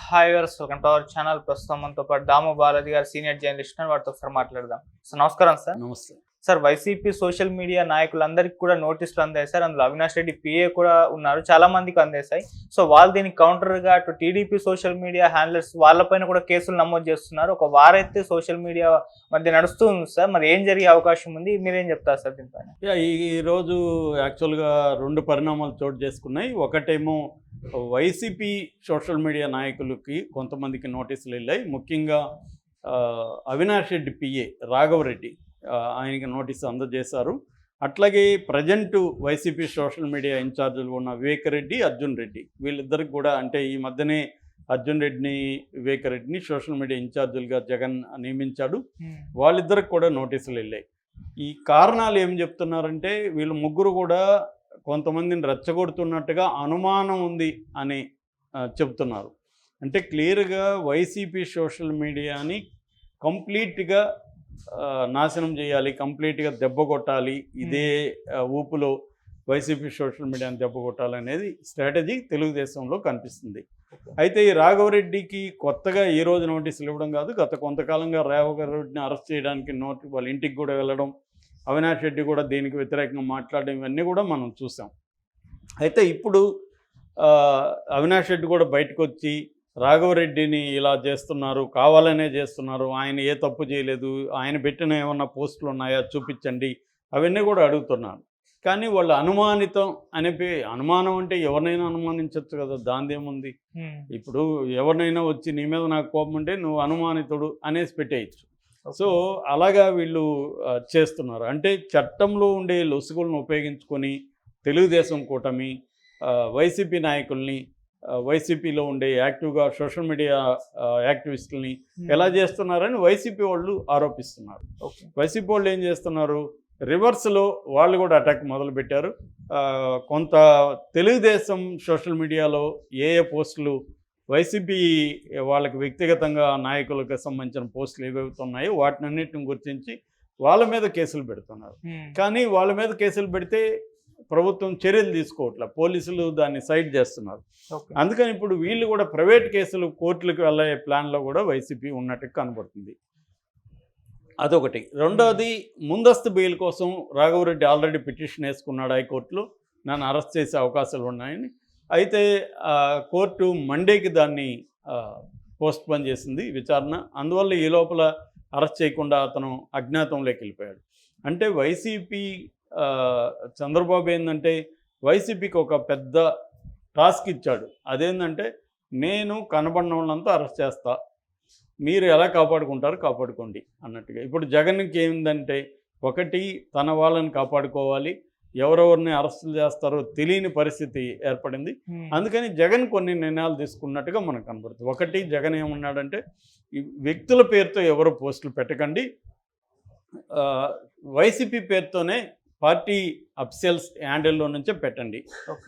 Hi viewers, welcome to our channel. ప్రస్తుతం మనతో పాటు దాము బాలాజీ గారు, సీనియర్ జర్నలిస్ట్, వారితో ఒకసారి మాట్లాడదాం. సార్ నమస్కారం. సార్ నమస్తే సార్, వైసీపీ సోషల్ మీడియా నాయకులందరికీ కూడా నోటీసులు అందాయి సార్. అందులో అవినాష్ రెడ్డి పిఏ కూడా ఉన్నారు, చాలా మందికి అందేశాయి. సో వాళ్ళు దీనికి కౌంటర్గా అటు టీడీపీ సోషల్ మీడియా హ్యాండిల్స్ వాళ్ళపైన కూడా కేసులు నమోదు చేస్తున్నారు. ఒక వారైతే సోషల్ మీడియా మధ్య నడుస్తూ ఉంది సార్. మరి ఏం జరిగే అవకాశం ఉంది, మీరేం చెప్తారు సార్ దీనిపైన? ఈరోజు యాక్చువల్గా రెండు పరిణామాలు చోటు చేసుకున్నాయి. ఒకటేమో వైసీపీ సోషల్ మీడియా నాయకులకి కొంతమందికి నోటీసులు వెళ్ళాయి. ముఖ్యంగా అవినాష్ రెడ్డి పిఏ రాఘవరెడ్డి ఆయనకి నోటీసు అందజేశారు. అట్లాగే ప్రజెంటు వైసీపీ సోషల్ మీడియా ఇన్ఛార్జీలు ఉన్న వివేక్ రెడ్డి, అర్జున్ రెడ్డి, వీళ్ళిద్దరికి కూడా అంటే ఈ మధ్యనే అర్జున్ రెడ్డిని, వివేక్ రెడ్డిని సోషల్ మీడియా ఇన్ఛార్జీలుగా జగన్ నియమించాడు. వాళ్ళిద్దరికి కూడా నోటీసులు వెళ్ళాయి. ఈ కారణాలు ఏం చెప్తున్నారంటే వీళ్ళు ముగ్గురు కూడా కొంతమందిని రెచ్చగొడుతున్నట్టుగా అనుమానం ఉంది అని చెప్తున్నారు. అంటే క్లియర్గా వైసీపీ సోషల్ మీడియాని కంప్లీట్గా నాశనం చేయాలి, కంప్లీట్గా దెబ్బ కొట్టాలి, ఇదే ఊపులో వైసీపీ సోషల్ మీడియాని దెబ్బ కొట్టాలి అనేది స్ట్రాటజీ తెలుగుదేశంలో కనిపిస్తుంది. అయితే ఈ రాఘవరెడ్డికి కొత్తగా ఈరోజు నోటీసులు ఇవ్వడం కాదు, గత కొంతకాలంగా రాఘవరెడ్డిని అరెస్ట్ చేయడానికి వాళ్ళ ఇంటికి కూడా వెళ్ళడం, అవినాష్ రెడ్డి కూడా దీనికి వ్యతిరేకంగా మాట్లాడడం, ఇవన్నీ కూడా మనం చూసాం. అయితే ఇప్పుడు అవినాష్ రెడ్డి కూడా బయటకు వచ్చి రాఘవరెడ్డిని ఇలా చేస్తున్నారు, కావాలనే చేస్తున్నారు, ఆయన ఏ తప్పు చేయలేదు, ఆయన పెట్టిన ఏమన్నా పోస్టులు ఉన్నాయా చూపించండి, అవన్నీ కూడా అడుగుతున్నారు. కానీ వాళ్ళు అనుమానితం అనుమానం అంటే ఎవరినైనా అనుమానించవచ్చు కదా, దానిదేముంది. ఇప్పుడు ఎవరినైనా వచ్చి నీ మీద నాకు కోపం ఉంటే నువ్వు అనుమానితుడు అనేసి పెట్టేయచ్చు. సో అలాగా వీళ్ళు చేస్తున్నారు. అంటే చట్టంలో ఉండే లొసుగులను ఉపయోగించుకొని తెలుగుదేశం కూటమి వైసీపీ నాయకుల్ని, వైసీపీలో ఉండే యాక్టివ్గా సోషల్ మీడియా యాక్టివిస్టుల్ని ఎలా చేస్తున్నారని వైసీపీ వాళ్ళు ఆరోపిస్తున్నారు. వైసీపీ వాళ్ళు ఏం చేస్తున్నారు, రివర్స్లో వాళ్ళు కూడా అటాక్ మొదలుపెట్టారు. కొంత తెలుగుదేశం సోషల్ మీడియాలో ఏ పోస్టులు వైసీపీ వాళ్ళకి వ్యక్తిగతంగా నాయకులకు సంబంధించిన పోస్టులు ఏవైతే ఉన్నాయో వాటినన్నిటిని గుర్తించి వాళ్ళ మీద కేసులు పెడుతున్నారు. కానీ వాళ్ళ మీద కేసులు పెడితే ప్రభుత్వం చర్యలు తీసుకోవట్లేదు, పోలీసులు దాన్ని సైడ్ చేస్తున్నారు. అందుకని ఇప్పుడు వీళ్ళు కూడా ప్రైవేట్ కేసులు కోర్టులకు వెళ్ళే ప్లాన్లో కూడా వైసీపీ ఉన్నట్టు కనబడుతుంది. అదొకటి. రెండవది, ముందస్తు బెయిల్ కోసం రాఘవరెడ్డి ఆల్రెడీ పిటిషన్ వేసుకున్నాడు హైకోర్టులో, నన్ను అరెస్ట్ చేసే అవకాశాలు ఉన్నాయని. అయితే కోర్టు మండేకి దాన్ని పోస్ట్పోన్ చేసింది విచారణ. అందువల్ల ఈ లోపల అరెస్ట్ చేయకుండా అతను అజ్ఞాతంలోకి వెళ్ళిపోయాడు. అంటే వైసీపీ చంద్రబాబు ఏంటంటే వైసీపీకి ఒక పెద్ద టాస్క్ ఇచ్చాడు. అదేంటంటే నేను కనబడిన వాళ్ళంతా అరెస్ట్ చేస్తా, మీరు ఎలా కాపాడుకుంటారో కాపాడుకోండి అన్నట్టుగా. ఇప్పుడు జగన్కి ఏమిందంటే ఒకటి తన వాళ్ళని కాపాడుకోవాలి, ఎవరెవరిని అరెస్టులు చేస్తారో తెలియని పరిస్థితి ఏర్పడింది. అందుకని జగన్ కొన్ని నిర్ణయాలు తీసుకున్నట్టుగా మనకు కనబడుతుంది. ఒకటి, జగన్ ఏమన్నాడంటే ఈ వ్యక్తుల పేరుతో ఎవరు పోస్టులు పెట్టకండి, వైసీపీ పేరుతోనే పార్టీ అఫీషియల్స్ హ్యాండిల్లో నుంచే పెట్టండి,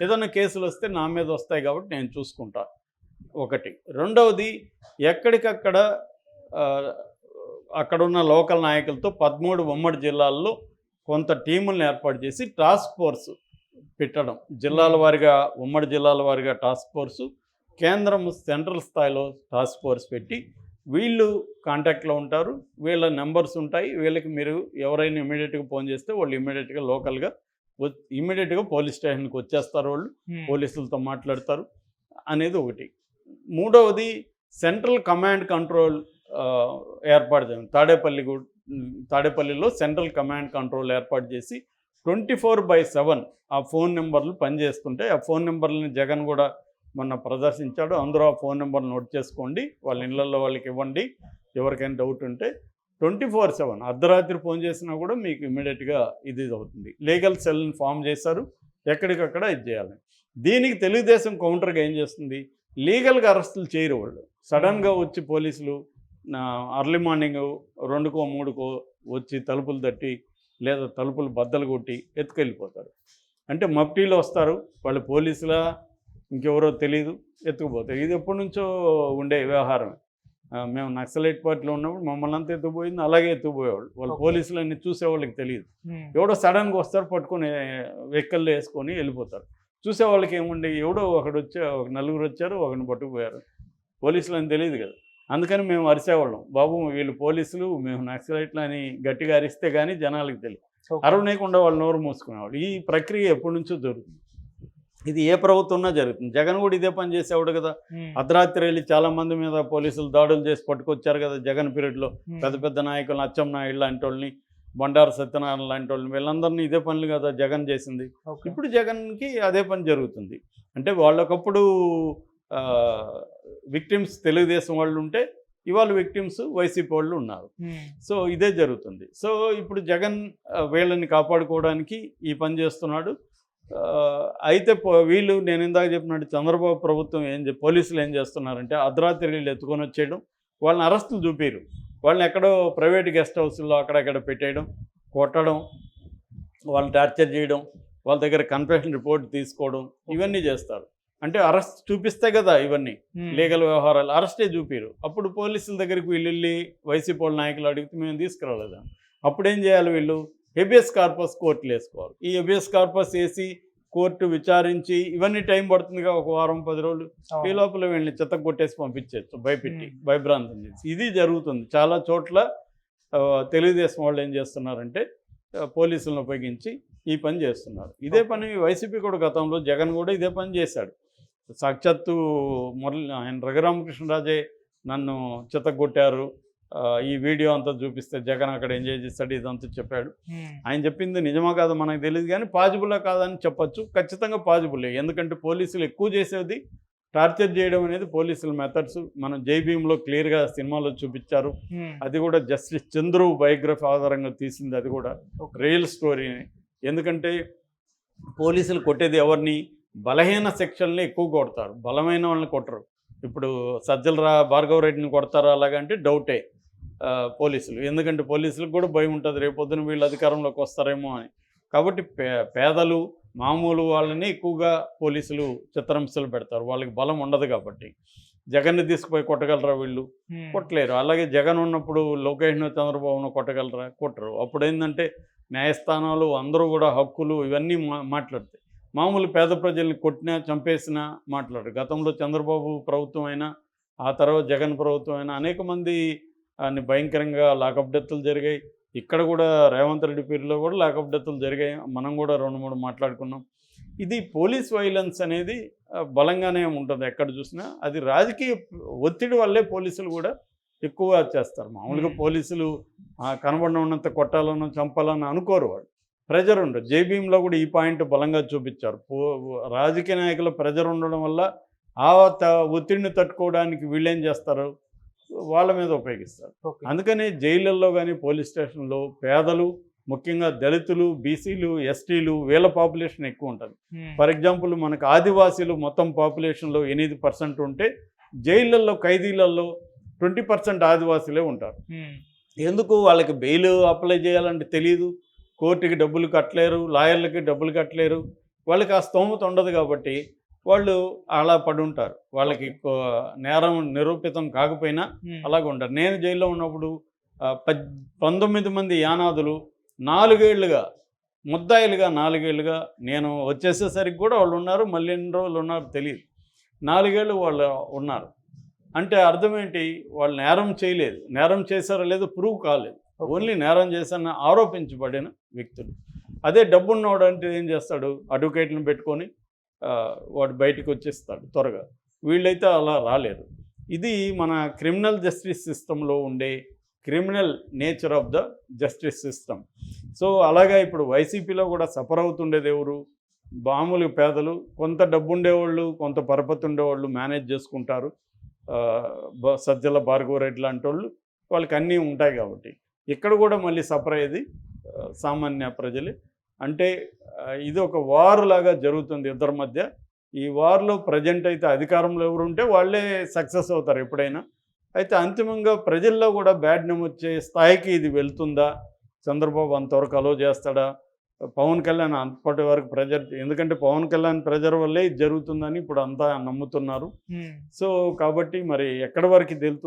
ఏదైనా కేసులు వస్తే నా మీద వస్తాయి కాబట్టి నేను చూసుకుంటా. ఒకటి. రెండవది, ఎక్కడికక్కడ అక్కడున్న లోకల్ నాయకులతో 13 ఉమ్మడి జిల్లాల్లో కొంత టీములను ఏర్పాటు చేసి టాస్క్ ఫోర్స్ పెట్టడం, జిల్లాల వారీగా, ఉమ్మడి జిల్లాల వారీగా టాస్క్ ఫోర్సు, కేంద్రం సెంట్రల్ స్థాయిలో టాస్క్ ఫోర్స్ పెట్టి వీళ్ళు కాంటాక్ట్లో ఉంటారు, వీళ్ళ నెంబర్స్ ఉంటాయి, వీళ్ళకి మీరు ఎవరైనా ఇమీడియట్గా ఫోన్ చేస్తే వాళ్ళు ఇమీడియట్గా లోకల్గా ఇమీడియట్గా పోలీస్ స్టేషన్కి వచ్చేస్తారు, వాళ్ళు పోలీసులతో మాట్లాడతారు అనేది ఒకటి. మూడవది, సెంట్రల్ కమాండ్ కంట్రోల్ ఏర్పాటు చేయాలి. తాడేపల్లిలో సెంట్రల్ కమాండ్ కంట్రోల్ ఏర్పాటు చేసి 24/7 ఆ ఫోన్ నెంబర్లు పనిచేస్తుంటే ఆ ఫోన్ నెంబర్లని జగన్ కూడా మొన్న ప్రదర్శించాడు. అందరూ ఆ ఫోన్ నెంబర్ నోట్ చేసుకోండి, వాళ్ళ ఇళ్లలో వాళ్ళకి ఇవ్వండి, ఎవరికైనా డౌట్ ఉంటే. 24/7 అర్ధరాత్రి ఫోన్ చేసినా కూడా మీకు ఇమీడియట్గా ఇది అవుతుంది. లీగల్ సెల్ని ఫామ్ చేశారు, ఎక్కడికక్కడ ఇది చేయాలి. దీనికి తెలుగుదేశం కౌంటర్గా ఏం చేస్తుంది, లీగల్గా అరెస్టులు చేయరు వాళ్ళు. సడన్గా వచ్చి పోలీసులు అర్లీ మార్నింగ్ 2కో 3కో వచ్చి తలుపులు తట్టి లేదా తలుపులు బద్దలు కొట్టి ఎత్తుకెళ్ళిపోతారు. అంటే మఫ్టీలో వస్తారు, వాళ్ళు పోలీసులా ఇంకెవరో తెలియదు, ఎత్తుకుపోతారు. ఇది ఎప్పటి నుంచో ఉండే వ్యవహారం. మేము నక్సలైట్ పార్టీలో ఉన్నప్పుడు మమ్మల్ని అంతా ఎత్తుకుపోయింది, అలాగే ఎత్తుకుపోయేవాళ్ళు. వాళ్ళు పోలీసులు అన్ని చూసేవాళ్ళకి తెలియదు, ఎవడో సడన్గా వస్తారు, పట్టుకొని వెహికల్లో వేసుకొని వెళ్ళిపోతారు. చూసేవాళ్ళకి ఏముండే, ఎవడో ఒకడు వచ్చి 4 వచ్చారు, ఒకరిని పట్టుకుపోయారు, పోలీసులు అని తెలియదు కదా. అందుకని మేము అరిసేవాళ్ళం, బాబు వీళ్ళు పోలీసులు, మేము నక్సలైట్లు అని గట్టిగా అరిస్తే కానీ జనాలకు తెలియదు. అరవనేయకుండా వాళ్ళు నోరు మూసుకునేవాళ్ళు. ఈ ప్రక్రియ ఎప్పటి నుంచో జరుగుతుంది. ఇది ఏ ప్రభుత్వంలో జరుగుతుంది. జగన్ కూడా ఇదే పని చేసేవాడు కదా. అర్ధరాత్రి వెళ్ళి చాలా మంది మీద పోలీసులు దాడులు చేసి పట్టుకొచ్చారు కదా జగన్ పీరియడ్లో. పెద్ద పెద్ద నాయకులు, అచ్చెన్నాయుడు లాంటి వాళ్ళని, బండారు సత్యనారాయణ లాంటి వాళ్ళని, వీళ్ళందరినీ ఇదే పనులు కదా జగన్ చేసింది. ఇప్పుడు జగన్కి అదే పని జరుగుతుంది. అంటే వాళ్ళకప్పుడు విక్టిమ్స్ తెలుగుదేశం వాళ్ళు ఉంటే ఇవాళ విక్టిమ్స్ వైసీపీ వాళ్ళు ఉన్నారు. సో ఇదే జరుగుతుంది. సో ఇప్పుడు జగన్ వీళ్ళని కాపాడుకోవడానికి ఈ పని చేస్తున్నాడు. అయితే వీళ్ళు నేను ఇందాక చెప్పినట్టు చంద్రబాబు ప్రభుత్వం పోలీసులు ఏం చేస్తున్నారంటే అర్ధరాత్రి వీళ్ళు ఎత్తుకొని వచ్చేయడం, వాళ్ళని అరెస్టులు చూపిరు, వాళ్ళని ఎక్కడో ప్రైవేట్ గెస్ట్ హౌస్లో అక్కడెక్కడ పెట్టేయడం, కొట్టడం, వాళ్ళని టార్చర్ చేయడం, వాళ్ళ దగ్గర కన్ఫెషన్ రిపోర్ట్ తీసుకోవడం, ఇవన్నీ చేస్తారు. అంటే అరెస్ట్ చూపిస్తే కదా ఇవన్నీ లీగల్ వ్యవహారాలు, అరెస్టే చూపిరు. అప్పుడు పోలీసుల దగ్గరికి వీళ్ళు వెళ్ళి వైసీపీ వాళ్ళ నాయకులు అడిగితే మేము తీసుకురాలేదా. అప్పుడు ఏం చేయాలి, వీళ్ళు హెబియస్ కార్పస్ కోర్టులు వేసుకోవాలి. ఈ హెబియస్ కార్పస్ వేసి కోర్టు విచారించి ఇవన్నీ టైం పడుతుందిగా, ఒక వారం 10 రోజులు. ఈ లోపల వీళ్ళని చెత్త కొట్టేసి పంపించేచ్చు, భయపెట్టి భయభ్రాంతం చేసి. ఇది జరుగుతుంది చాలా చోట్ల. తెలుగుదేశం వాళ్ళు ఏం చేస్తున్నారంటే పోలీసులను ఉపయోగించి ఈ పని చేస్తున్నారు. ఇదే పని వైసీపీ కూడా గతంలో జగన్ కూడా ఇదే పని చేశాడు. సాక్షాత్తు ఆయన రఘురామకృష్ణరాజే నన్ను చెత్తగొట్టారు, ఈ వీడియో అంతా చూపిస్తే జగన్ అక్కడ ఎంజాయ్ చేస్తాడు, ఇదంతా చెప్పాడు. ఆయన చెప్పింది నిజమా కాదో మనకు తెలియదు, కానీ పాజిబుల్లా కాదని చెప్పచ్చు. ఖచ్చితంగా పాజిబులే. ఎందుకంటే పోలీసులు ఎక్కువ చేసేది టార్చర్ చేయడం అనేది పోలీసుల మెథడ్స్. మనం జై భీమ్లో క్లియర్గా సినిమాలో చూపించారు. అది కూడా జస్టిస్ చంద్రు బయోగ్రఫీ ఆధారంగా తీసింది. అది కూడా రియల్ స్టోరీని. ఎందుకంటే పోలీసులు కొట్టేది ఎవరిని, బలహీన సెక్షన్లు ఎక్కువ కొడతారు, బలమైన వాళ్ళని కొట్టరు. ఇప్పుడు సజ్జల భార్గవ రెడ్డిని కొడతారా అలాగంటే డౌటే పోలీసులు. ఎందుకంటే పోలీసులకు కూడా భయం ఉంటుంది, రేపొద్దున వీళ్ళు అధికారంలోకి వస్తారేమో అని. కాబట్టి పేదలు మామూలు వాళ్ళని ఎక్కువగా పోలీసులు చిత్రహింసలు పెడతారు, వాళ్ళకి బలం ఉండదు. కాబట్టి జగన్ని తీసుకుపోయి కొట్టగలరా వీళ్ళు? కొట్టలేరు. అలాగే జగన్ ఉన్నప్పుడు లోకేష్ను చంద్రబాబును కొట్టగలరా? కొట్టరు. అప్పుడు ఏంటంటే న్యాయస్థానాలు అందరూ కూడా హక్కులు ఇవన్నీ మాట్లాడతాయి. మామూలు పేద ప్రజల్ని కొట్టినా చంపేసినా మాట్లాడరు. గతంలో చంద్రబాబు ప్రభుత్వం అయినా, ఆ తర్వాత జగన్ ప్రభుత్వం అయినా అనేక మంది భయంకరంగా లాకప్ డెత్తులు జరిగాయి. ఇక్కడ కూడా రేవంత్ రెడ్డి పీరియడ్లో కూడా లాకప్ డెత్తులు జరిగాయి. మనం కూడా 2-3 మాట్లాడుకున్నాం. ఇది పోలీస్ వైలెన్స్ అనేది బలంగానే ఉంటుంది ఎక్కడ చూసినా. అది రాజకీయ ఒత్తిడి వల్లే పోలీసులు కూడా ఎక్కువ చేస్తారు. మామూలుగా పోలీసులు కనబడిన ఉన్నంత కొట్టాలనో చంపాలని అనుకోరు, వాళ్ళు ప్రెజర్ ఉండదు. జేబీఎంలో కూడా ఈ పాయింట్ బలంగా చూపించారు. రాజకీయ నాయకుల ప్రెజర్ ఉండడం వల్ల ఆ ఒత్తిడిని తట్టుకోవడానికి వీళ్ళేం చేస్తారు, వాళ్ళ మీద ఉపయోగిస్తారు. అందుకని జైళ్ళల్లో కానీ పోలీస్ స్టేషన్లో పేదలు, ముఖ్యంగా దళితులు, బీసీలు, ఎస్టీలు, వీళ్ళ పాపులేషన్ ఎక్కువ ఉంటుంది. ఫర్ ఎగ్జాంపుల్ మనకు ఆదివాసీలు మొత్తం పాపులేషన్లో 8% ఉంటే జైళ్ళల్లో ఖైదీలలో 20% ఆదివాసీలే ఉంటారు. ఎందుకు? వాళ్ళకి బెయిల్ అప్లై చేయాలంటే తెలియదు, కోర్టుకి డబ్బులు కట్టలేరు, లాయర్లకి డబ్బులు కట్టలేరు, వాళ్ళకి ఆ స్తోమత ఉండదు. కాబట్టి వాళ్ళు అలా పడి ఉంటారు. వాళ్ళకి నేరం నిరూపితం కాకపోయినా అలాగ ఉంటారు. నేను జైల్లో ఉన్నప్పుడు 19 మంది యానాదులు 4 ఏళ్ళుగా ముద్దాయిలుగా 4 ఏళ్ళుగా, నేను వచ్చేసేసరికి కూడా వాళ్ళు ఉన్నారు, మళ్ళీ ఎన్ని రోజులు ఉన్నారు తెలియదు, 4 ఏళ్ళు వాళ్ళు ఉన్నారు. అంటే అర్థం ఏంటి? వాళ్ళు నేరం చేయలేదు, నేరం చేశారో లేదో ప్రూవ్ కాలేదు, ఓన్లీ నేరం చేశారని ఆరోపించబడిన వ్యక్తులు. అదే డబ్బున్నవాడు అంటే ఏం చేస్తాడు, అడ్వకేట్లను పెట్టుకొని వాడు బయటికి వచ్చేస్తాడు త్వరగా. వీళ్ళైతే అలా రాలేరు. ఇది మన క్రిమినల్ జస్టిస్ సిస్టంలో ఉండే criminal nature of the justice system. So అలాగా ఇప్పుడు వైసీపీలో కూడా సఫర్ అవుతుండేది ఎవరు? మామూలు పేదలు. కొంత డబ్బు ఉండేవాళ్ళు, కొంత పరపతి ఉండేవాళ్ళు మేనేజ్ చేసుకుంటారు. సజ్జల భార్గవ రెడ్డి లాంటి వాళ్ళు, వాళ్ళకి అన్నీ ఉంటాయి. కాబట్టి ఇక్కడ కూడా మళ్ళీ సఫర్ అయ్యేది సామాన్య ప్రజలే. అంటే ఇది ఒక వార్ లాగా జరుగుతుంది ఇద్దరి మధ్య. ఈ వార్లో ప్రజెంట్ అయితే అధికారంలో ఎవరు ఉంటే వాళ్ళే సక్సెస్ అవుతారు ఎప్పుడైనా. అయితే అంతిమంగా ప్రజల్లో కూడా బ్యాడ్ నేమ్ వచ్చే స్థాయికి ఇది వెళ్తుందా? చంద్రబాబు అంతవరకు అలో చేస్తాడా? పవన్ కళ్యాణ్ అంతటి వరకు ప్రెజర్, ఎందుకంటే పవన్ కళ్యాణ్ ప్రెజర్ వల్లే ఇది జరుగుతుందని ఇప్పుడు అంతా నమ్ముతున్నారు. సో కాబట్టి మరి ఎక్కడి వరకు ఇది